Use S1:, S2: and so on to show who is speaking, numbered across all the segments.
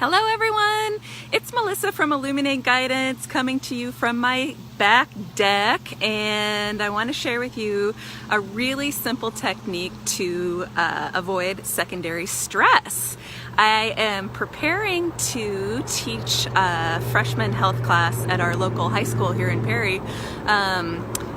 S1: Hello everyone, it's Melissa from Illuminate Guidance coming to you from my back deck, and I want to share with you a really simple technique to avoid secondary stress. I am preparing to teach a freshman health class at our local high school here in Perry,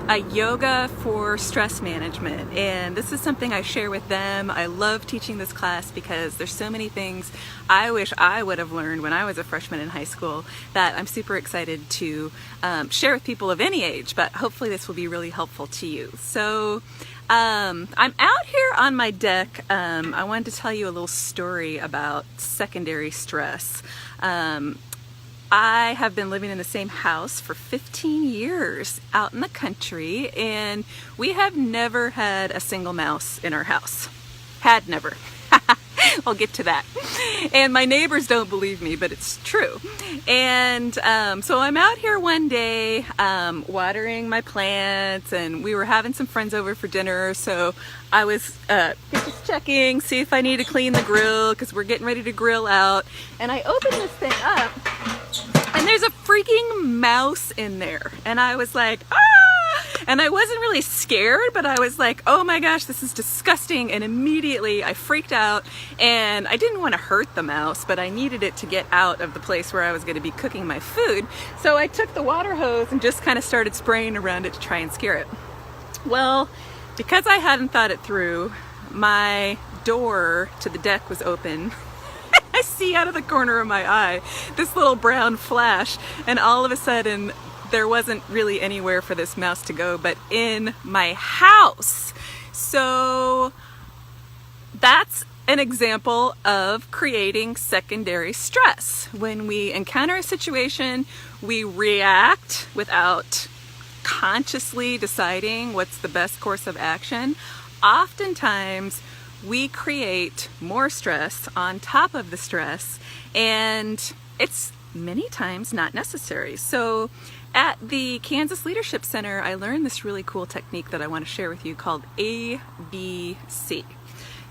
S1: a yoga for stress management, and this is something I share with them. I love teaching this class because there's so many things I wish I would have learned when I was a freshman in high school that I'm super excited to share with people of any age, but hopefully this will be really helpful to you. So I'm out here on my deck. I wanted to tell you a little story about secondary stress. I have been living in the same house for 15 years out in the country, and we have never had a single mouse in our house. Had never. I'll get to that. And my neighbors don't believe me, but it's true. And so I'm out here one day watering my plants, and we were having some friends over for dinner, so I was just checking, see if I need to clean the grill, because we're getting ready to grill out. And I opened this thing up, and there's a freaking mouse in there. And I was like, ah! And I wasn't really scared, but I was like, oh my gosh, this is disgusting. And immediately I freaked out, and I didn't want to hurt the mouse, but I needed it to get out of the place where I was going to be cooking my food. So I took the water hose and just kind of started spraying around it to try and scare it. Well, because I hadn't thought it through, my door to the deck was open. I see out of the corner of my eye this little brown flash, and all of a sudden there wasn't really anywhere for this mouse to go but in my house. So that's an example of creating secondary stress. When we encounter a situation, we react without consciously deciding what's the best course of action. Oftentimes we create more stress on top of the stress, and it's many times not necessary. So at the Kansas Leadership Center, I learned this really cool technique that I want to share with you called ABC.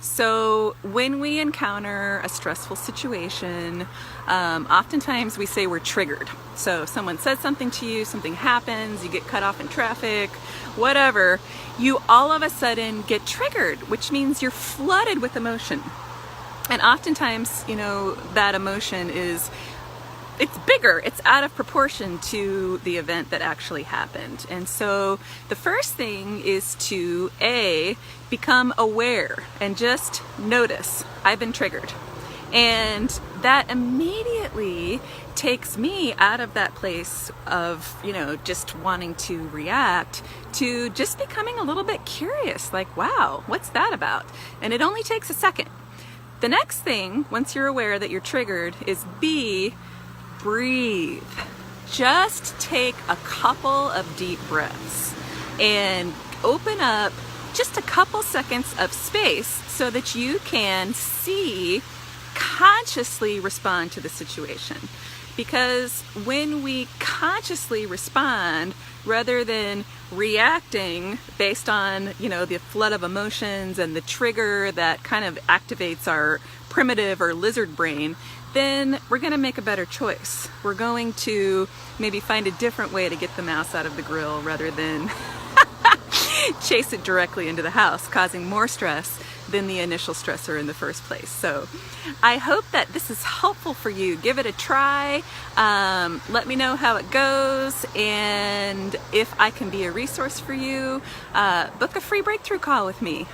S1: So when we encounter a stressful situation, oftentimes we say we're triggered. So if someone says something to you, something happens, you get cut off in traffic, whatever, you all of a sudden get triggered, which means you're flooded with emotion. And oftentimes, you know, that emotion it's bigger, it's out of proportion to the event that actually happened. And so the first thing is to become aware and just notice, I've been triggered. And that immediately takes me out of that place of, you know, just wanting to react to just becoming a little bit curious, like, wow, what's that about? And it only takes a second. The next thing, once you're aware that you're triggered, is breathe. Just take a couple of deep breaths and open up just a couple seconds of space so that you can consciously respond to the situation. Because when we consciously respond rather than reacting based on, you know, the flood of emotions and the trigger that kind of activates our primitive or lizard brain, then we're going to make a better choice. We're going to maybe find a different way to get the mouse out of the grill rather than chase it directly into the house, causing more stress than the initial stressor in the first place. So I hope that this is helpful for you. Give it a try. Let me know how it goes, and if I can be a resource for you, book a free breakthrough call with me.